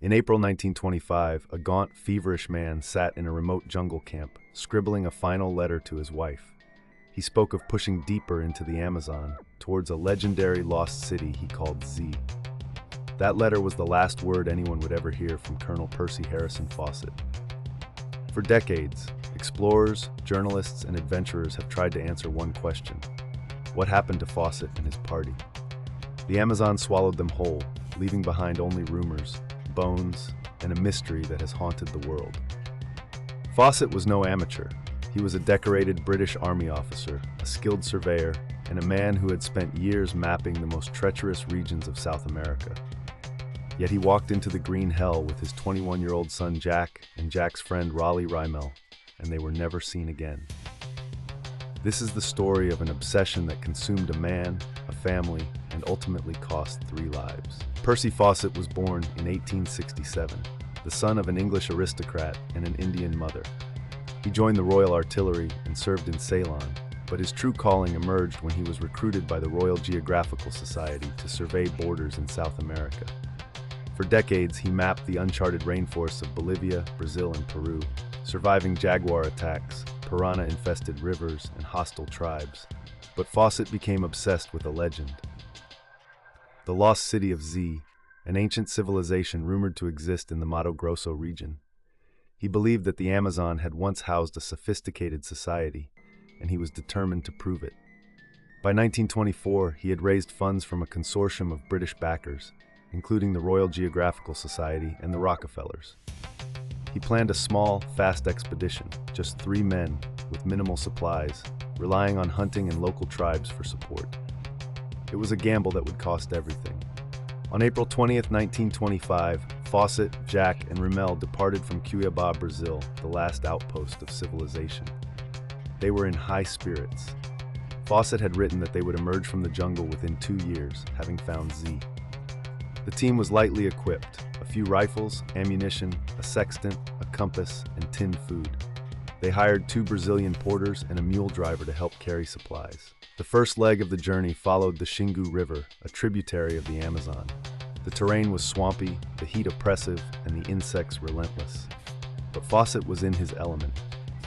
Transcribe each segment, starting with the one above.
In April 1925, a gaunt, feverish man sat in a remote jungle camp, scribbling a final letter to his wife. He spoke of pushing deeper into the Amazon, towards a legendary lost city he called Z. That letter was the last word anyone would ever hear from Colonel Percy Fawcett. For decades, explorers, journalists, and adventurers have tried to answer one question: what happened to Fawcett and his party? The Amazon swallowed them whole, leaving behind only rumors, bones, and a mystery that has haunted the world. Fawcett was no amateur. He was a decorated British Army officer, a skilled surveyor, and a man who had spent years mapping the most treacherous regions of South America. Yet he walked into the green hell with his 21-year-old son Jack and Jack's friend Raleigh Rymel, and they were never seen again. This is the story of an obsession that consumed a man, a family, and ultimately cost 3 lives. Percy Fawcett was born in 1867, the son of an English aristocrat and an Indian mother. He joined the Royal Artillery and served in Ceylon, but his true calling emerged when he was recruited by the Royal Geographical Society to survey borders in South America. For decades, he mapped the uncharted rainforests of Bolivia, Brazil, and Peru, surviving jaguar attacks, piranha-infested rivers, and hostile tribes. But Fawcett became obsessed with a legend: the lost city of Z, an ancient civilization rumored to exist in the Mato Grosso region. He believed that the Amazon had once housed a sophisticated society, and he was determined to prove it. By 1924, he had raised funds from a consortium of British backers, including the Royal Geographical Society and the Rockefellers. He planned a small, fast expedition, just 3 men, with minimal supplies, relying on hunting and local tribes for support. It was a gamble that would cost everything. On April 20th, 1925, Fawcett, Jack, and Rymel departed from Cuiabá, Brazil, the last outpost of civilization. They were in high spirits. Fawcett had written that they would emerge from the jungle within 2 years, having found Z. The team was lightly equipped: a few rifles, ammunition, a sextant, a compass, and tinned food. They hired 2 Brazilian porters and a mule driver to help carry supplies. The first leg of the journey followed the Xingu River, a tributary of the Amazon. The terrain was swampy, the heat oppressive, and the insects relentless. But Fawcett was in his element.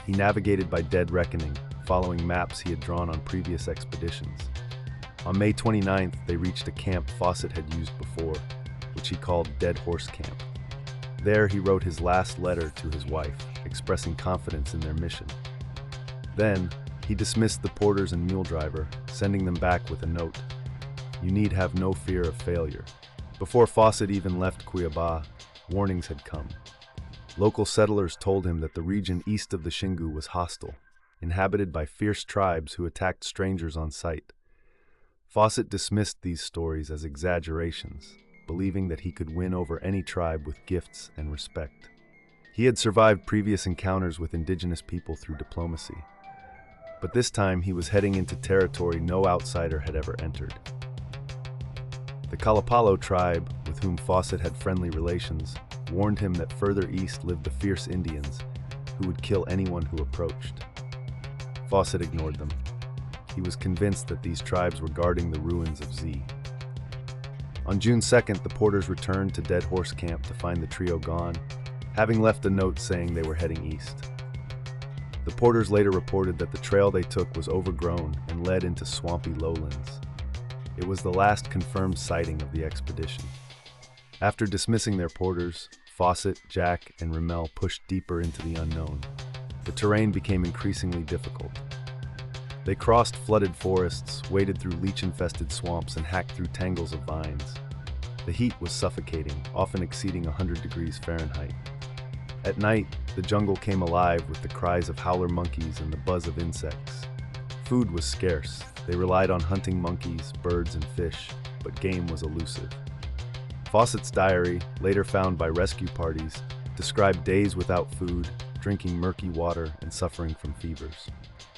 He navigated by dead reckoning, following maps he had drawn on previous expeditions. On May 29th, they reached a camp Fawcett had used before, which he called Dead Horse Camp. There he wrote his last letter to his wife, expressing confidence in their mission. Then, he dismissed the porters and mule driver, sending them back with a note: "You need have no fear of failure." Before Fawcett even left Cuiabá, warnings had come. Local settlers told him that the region east of the Xingu was hostile, inhabited by fierce tribes who attacked strangers on sight. Fawcett dismissed these stories as exaggerations, believing that he could win over any tribe with gifts and respect. He had survived previous encounters with indigenous people through diplomacy, but this time he was heading into territory no outsider had ever entered. The Kalapalo tribe, with whom Fawcett had friendly relations, warned him that further east lived the fierce Indians, who would kill anyone who approached. Fawcett ignored them. He was convinced that these tribes were guarding the ruins of Z. On June 2nd, the porters returned to Dead Horse Camp to find the trio gone, having left a note saying they were heading east. The porters later reported that the trail they took was overgrown and led into swampy lowlands. It was the last confirmed sighting of the expedition. After dismissing their porters, Fawcett, Jack, and Rymel pushed deeper into the unknown. The terrain became increasingly difficult. They crossed flooded forests, waded through leech-infested swamps, and hacked through tangles of vines. The heat was suffocating, often exceeding 100 degrees Fahrenheit. At night, the jungle came alive with the cries of howler monkeys and the buzz of insects. Food was scarce. They relied on hunting monkeys, birds, and fish, but game was elusive. Fawcett's diary, later found by rescue parties, described days without food, drinking murky water, and suffering from fevers.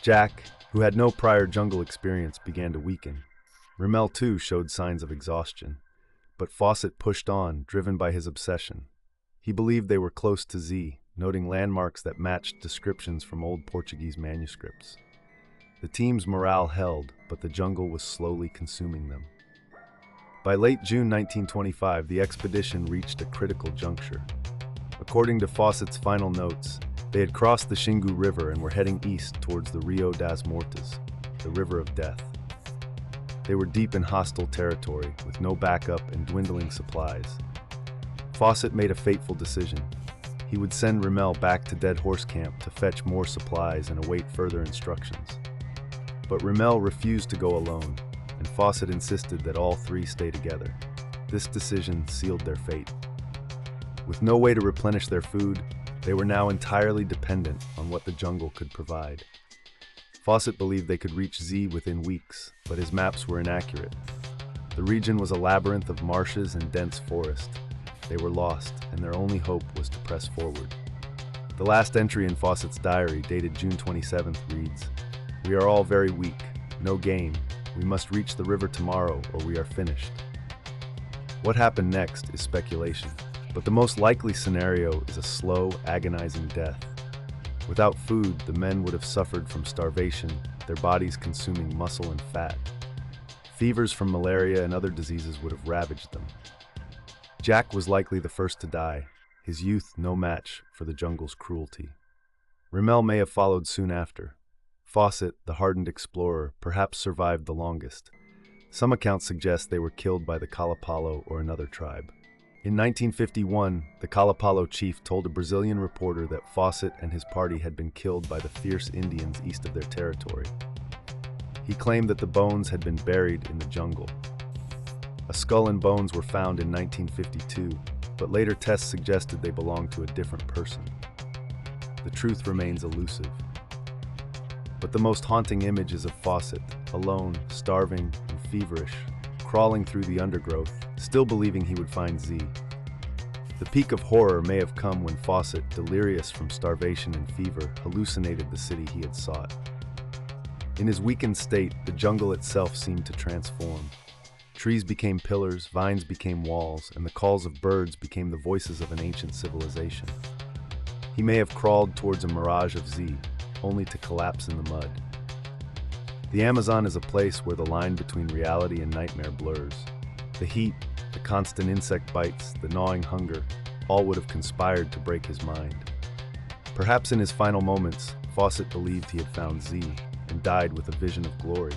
Jack, who had no prior jungle experience, began to weaken. Rymel, too, showed signs of exhaustion, but Fawcett pushed on, driven by his obsession. He believed they were close to Z, noting landmarks that matched descriptions from old Portuguese manuscripts. The team's morale held, but the jungle was slowly consuming them. By late June 1925, the expedition reached a critical juncture. According to Fawcett's final notes, they had crossed the Xingu River and were heading east towards the Rio das Mortes, the River of Death. They were deep in hostile territory, with no backup and dwindling supplies. Fawcett made a fateful decision. He would send Rimmel back to Dead Horse Camp to fetch more supplies and await further instructions. But Rimmel refused to go alone, and Fawcett insisted that all three stay together. This decision sealed their fate. With no way to replenish their food, they were now entirely dependent on what the jungle could provide. Fawcett believed they could reach Z within weeks, but his maps were inaccurate. The region was a labyrinth of marshes and dense forest. They were lost, and their only hope was to press forward. The last entry in Fawcett's diary, dated June 27th, reads, "We are all very weak. No game. We must reach the river tomorrow, or we are finished." What happened next is speculation, but the most likely scenario is a slow, agonizing death. Without food, the men would have suffered from starvation, their bodies consuming muscle and fat. Fevers from malaria and other diseases would have ravaged them. Jack was likely the first to die, his youth no match for the jungle's cruelty. Rimmel may have followed soon after. Fawcett, the hardened explorer, perhaps survived the longest. Some accounts suggest they were killed by the Kalapalo or another tribe. In 1951, the Kalapalo chief told a Brazilian reporter that Fawcett and his party had been killed by the fierce Indians east of their territory. He claimed that the bones had been buried in the jungle. A skull and bones were found in 1952, but later tests suggested they belonged to a different person. The truth remains elusive. But the most haunting image is of Fawcett, alone, starving, and feverish, crawling through the undergrowth, still believing he would find Z. The peak of horror may have come when Fawcett, delirious from starvation and fever, hallucinated the city he had sought. In his weakened state, the jungle itself seemed to transform. Trees became pillars, vines became walls, and the calls of birds became the voices of an ancient civilization. He may have crawled towards a mirage of Z, only to collapse in the mud. The Amazon is a place where the line between reality and nightmare blurs. The heat, the constant insect bites, the gnawing hunger, all would have conspired to break his mind. Perhaps in his final moments, Fawcett believed he had found Z and died with a vision of glory.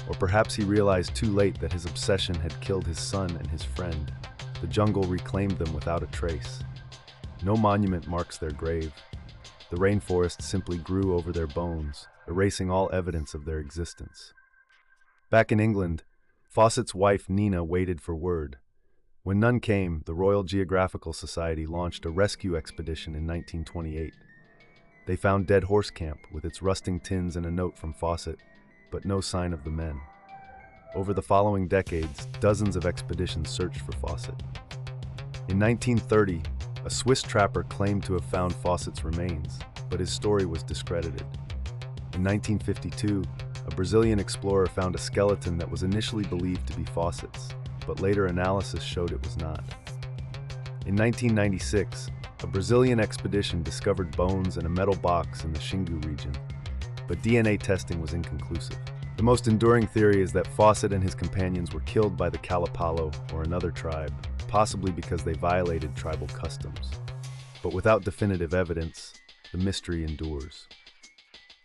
Or perhaps he realized too late that his obsession had killed his son and his friend. The jungle reclaimed them without a trace. No monument marks their grave. The rainforest simply grew over their bones, erasing all evidence of their existence. Back in England, Fawcett's wife Nina waited for word. When none came, the Royal Geographical Society launched a rescue expedition in 1928. They found Dead Horse Camp with its rusting tins and a note from Fawcett, but no sign of the men. Over the following decades, dozens of expeditions searched for Fawcett. In 1930, a Swiss trapper claimed to have found Fawcett's remains, but his story was discredited. In 1952, a Brazilian explorer found a skeleton that was initially believed to be Fawcett's, but later analysis showed it was not. In 1996, a Brazilian expedition discovered bones in a metal box in the Xingu region, but DNA testing was inconclusive. The most enduring theory is that Fawcett and his companions were killed by the Kalapalo or another tribe, possibly because they violated tribal customs. But without definitive evidence, the mystery endures.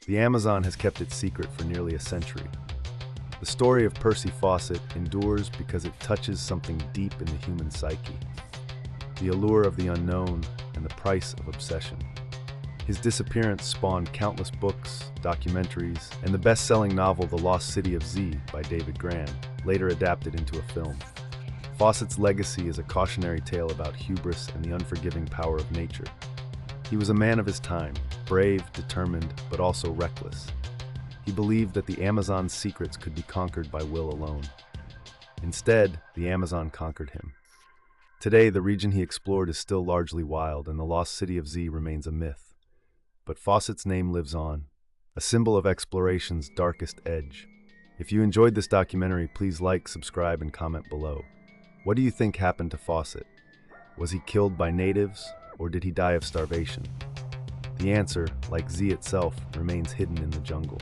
The Amazon has kept its secret for nearly a century. The story of Percy Fawcett endures because it touches something deep in the human psyche, the allure of the unknown and the price of obsession. His disappearance spawned countless books, documentaries, and the best-selling novel The Lost City of Z by David Grann, later adapted into a film. Fawcett's legacy is a cautionary tale about hubris and the unforgiving power of nature. He was a man of his time, brave, determined, but also reckless. He believed that the Amazon's secrets could be conquered by will alone. Instead, the Amazon conquered him. Today, the region he explored is still largely wild, and the lost city of Z remains a myth. But Fawcett's name lives on, a symbol of exploration's darkest edge. If you enjoyed this documentary, please like, subscribe, and comment below. What do you think happened to Fawcett? Was he killed by natives, or did he die of starvation? The answer, like Z itself, remains hidden in the jungle.